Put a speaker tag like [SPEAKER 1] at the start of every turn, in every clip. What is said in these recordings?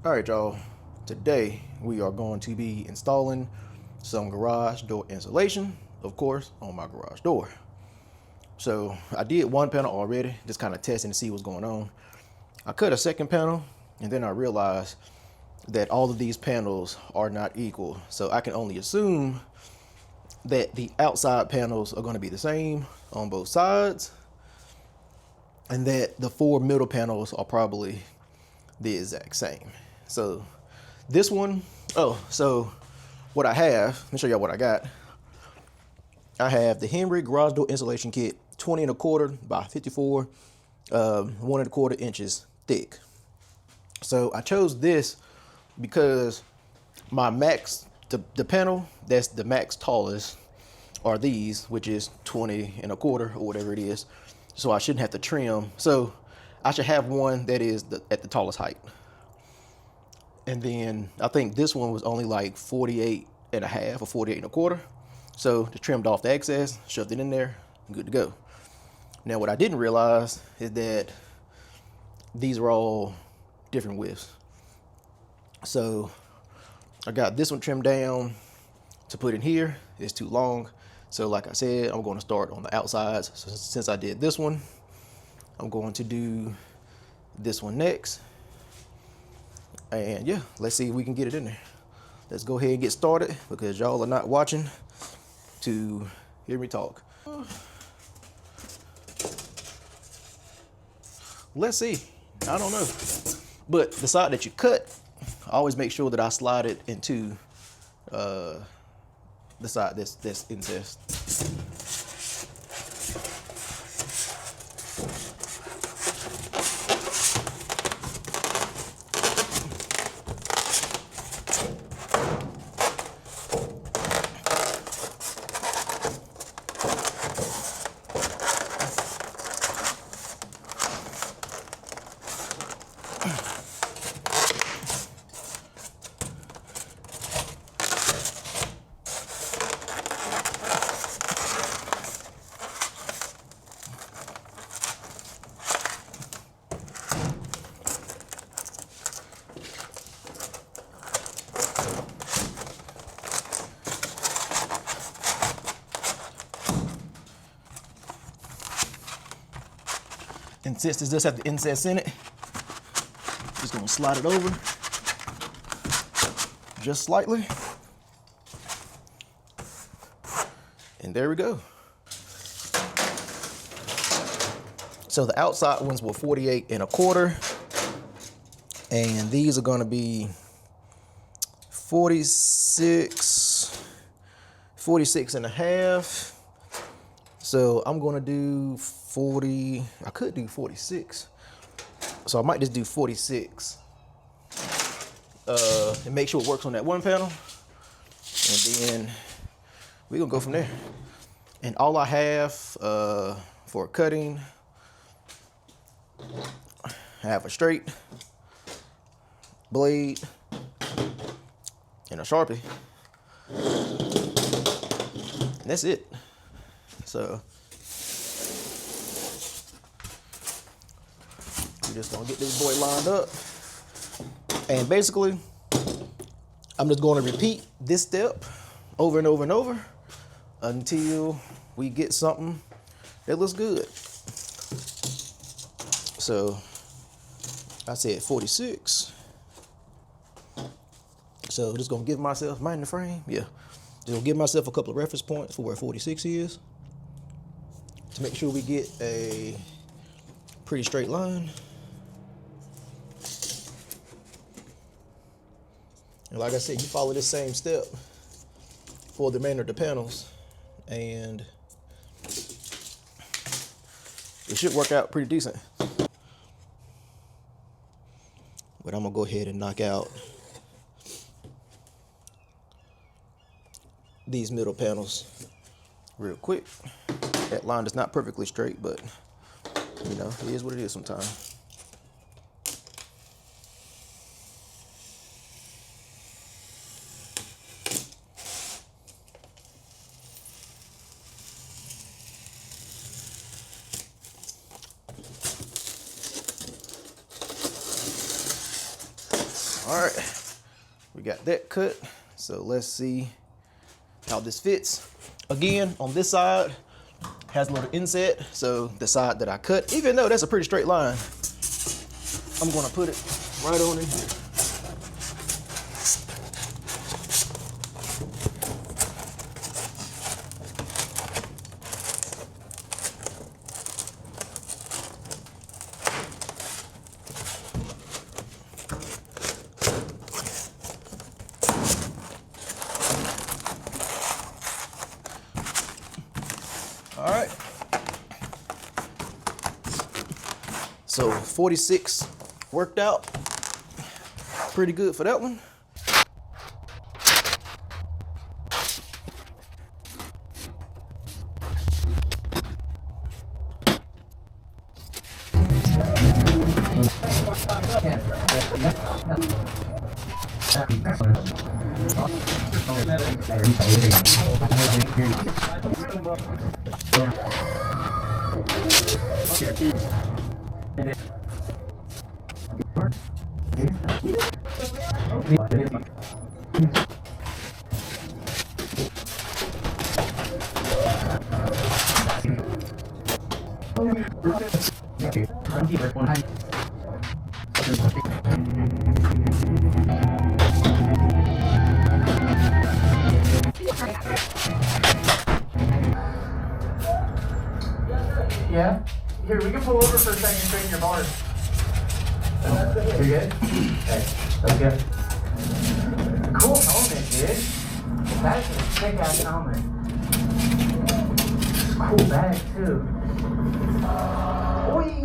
[SPEAKER 1] All right, y'all. Today we are going to be installing some garage door insulation, of course, on my garage door. So I did one panel already, just kind of testing to see what's going on. I cut a second panel, and then I realized that all of these panels are not equal. So I can only assume that the outside panels are going to be the same on both sides, and that the four middle panels are probably the exact same. So this one, so what I have, let me show y'all what I got. I have the Henry garage door insulation kit, 20 1/4 by 54, 1 1/4 inches thick. So I chose this because my max, the panel that's the max tallest are these, which is 20 1/4 or whatever it is. So I shouldn't have to trim. So I should have one that is at the tallest height. And then I think this one was only like 48 1/2 or 48 1/4. So just trimmed off the excess, shoved it in there, good to go. Now what I didn't realize is that these are all different widths. So I got this one trimmed down to put in here. It's too long. So like I said, I'm going to start on the outsides. So since I did this one, I'm going to do this one next. And yeah, let's see if we can get it in there. Let's go ahead and get started because y'all are not watching to hear me talk. Let's see. I don't know. But the side that you cut, I always make sure that I slide it into the side that's incest. And since it does have the incest in it, just gonna slide it over just slightly. And there we go. So the outside ones were 48 1/4, and these are gonna be 46 1/2. So I'm gonna do 40, I could do 46. So I might just do 46 and make sure it works on that one panel. And then we're gonna go from there. And all I have for cutting, I have a straight blade and a Sharpie. And that's it. So we're just gonna get this boy lined up. And basically, I'm just gonna repeat this step over and over and over until we get something that looks good. So I said 46. So just gonna give myself, mind the frame? Yeah. Just gonna give myself a couple of reference points for where 46 is to make sure we get a pretty straight line. And like I said, you follow this same step for the remainder of the panels, and it should work out pretty decent. But I'm gonna go ahead and knock out these middle panels real quick. That line is not perfectly straight, but you know, it is what it is sometimes. All right, we got that cut. So let's see how this fits. Again, on this side, has a little inset. So the side that I cut, even though that's a pretty straight line, I'm gonna put it right on in here. All right. So 46 worked out pretty good for that one.
[SPEAKER 2] Yeah? Here, we can pull over for a second and straighten your bars. You good? Okay, that's good. Cool helmet, dude. That's a sick ass helmet. Cool bag, too. Oi!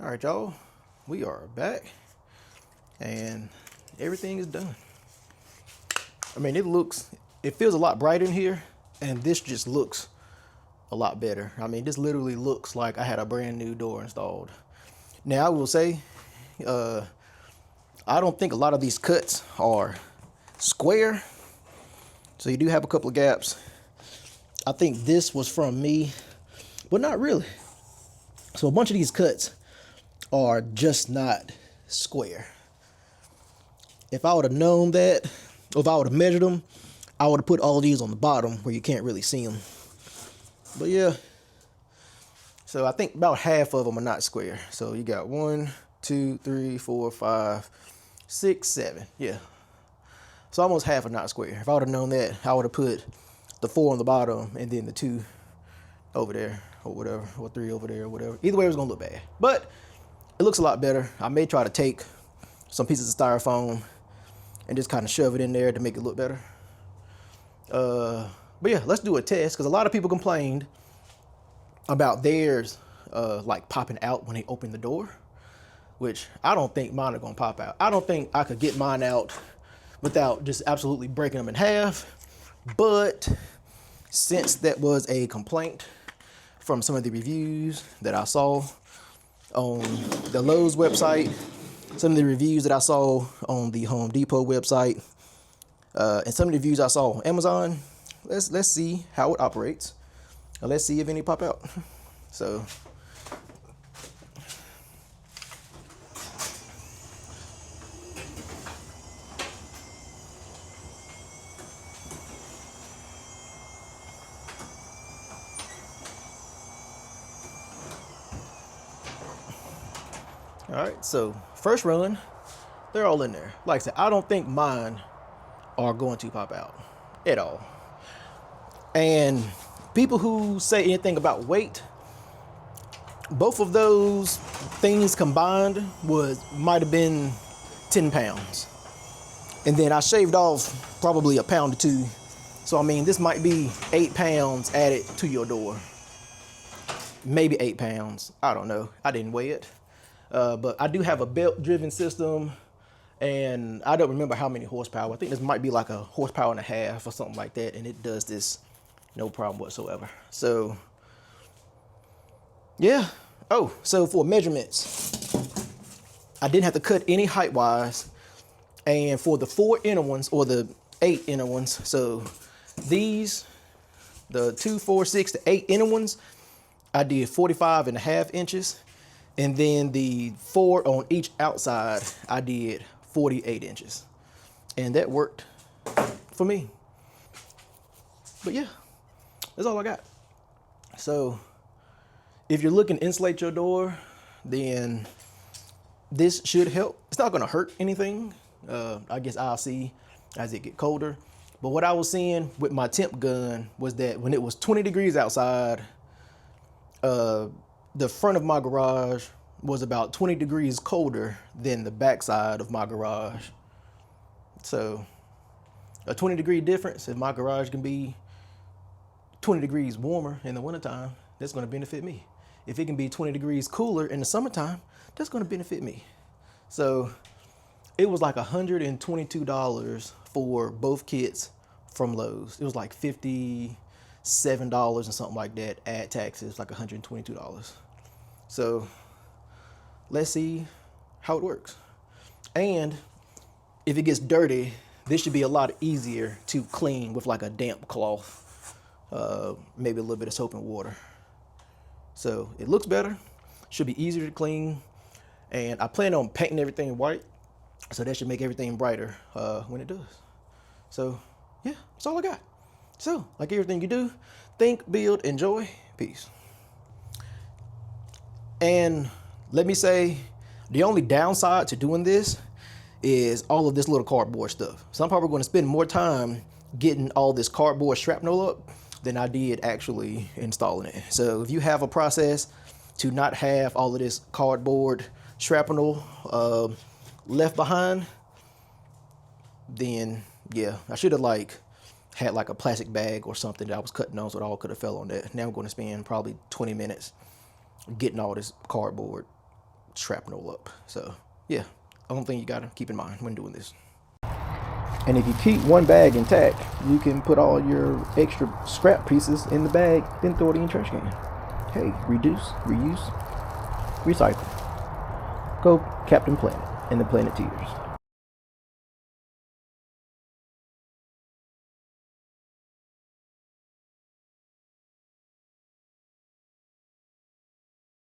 [SPEAKER 1] All right, y'all, we are back and everything is done. I mean, it feels a lot brighter in here, and this just looks a lot better. I mean, this literally looks like I had a brand new door installed. Now, I will say, I don't think a lot of these cuts are square. So you do have a couple of gaps. I think this was from me, but not really. So a bunch of these cuts are just not square. If I would have known that, or if I would have measured them, I would have put all of these on the bottom where you can't really see them. But yeah, so I think about half of them are not square. So you got 1, 2, 3, 4, 5, 6, 7. Yeah. So almost half are not square. If I would have known that, I would have put the 4 on the bottom and then the 2 over there or whatever, or 3 over there or whatever. Either way, it was gonna look bad. But it looks a lot better. I may try to take some pieces of styrofoam and just kind of shove it in there to make it look better. But yeah, let's do a test, because a lot of people complained about theirs like popping out when they open the door, which I don't think mine are gonna pop out. I don't think I could get mine out without just absolutely breaking them in half. But since that was a complaint from some of the reviews that I saw on the Lowe's website, some of the reviews that I saw on the Home Depot website, and some of the reviews I saw on Amazon, let's see how it operates, and let's see if any pop out. So all right, so first run, they're all in there. Like I said, I don't think mine are going to pop out at all. And people who say anything about weight, both of those things combined might have been 10 pounds. And then I shaved off probably a pound or 2. So I mean, this might be 8 pounds added to your door. maybe 8 pounds. I don't know. I didn't weigh it. But I do have a belt-driven system, and I don't remember how many horsepower. I think this might be like a horsepower and a half or something like that, and it does this no problem whatsoever. So, yeah. Oh, so for measurements, I didn't have to cut any height-wise, and for the 4 inner ones, or the 8 inner ones, so these, the 2, 4, 6, the 8 inner ones, I did 45.5 inches. And then the 4 on each outside, I did 48 inches. And that worked for me. But yeah, that's all I got. So if you're looking to insulate your door, then this should help. It's not gonna hurt anything. I guess I'll see as it get colder. But what I was seeing with my temp gun was that when it was 20 degrees outside, the front of my garage was about 20 degrees colder than the backside of my garage. So a 20-degree difference, if my garage can be 20 degrees warmer in the wintertime, that's going to benefit me. If it can be 20 degrees cooler in the summertime, that's going to benefit me. So it was like $122 for both kits from Lowe's. It was like $57 and something like that. Add taxes, like $122. So let's see how it works. And if it gets dirty, this should be a lot easier to clean with like a damp cloth, maybe a little bit of soap and water. So it looks better, should be easier to clean. And I plan on painting everything white, so that should make everything brighter when it does. So yeah, that's all I got. So like everything you do, think, build, enjoy, peace. And let me say, the only downside to doing this is all of this little cardboard stuff. So I'm probably going to spend more time getting all this cardboard shrapnel up than I did actually installing it. So if you have a process to not have all of this cardboard shrapnel left behind, then yeah, I should have had like a plastic bag or something that I was cutting on so it all could have fell on that. Now I'm going to spend probably 20 minutes getting all this cardboard shrapnel up. So yeah, only thing you gotta keep in mind when doing this. And if you keep one bag intact, you can put all your extra scrap pieces in the bag, then throw it in your trash can. Hey, reduce, reuse, recycle. Go Captain Planet and the Planeteers.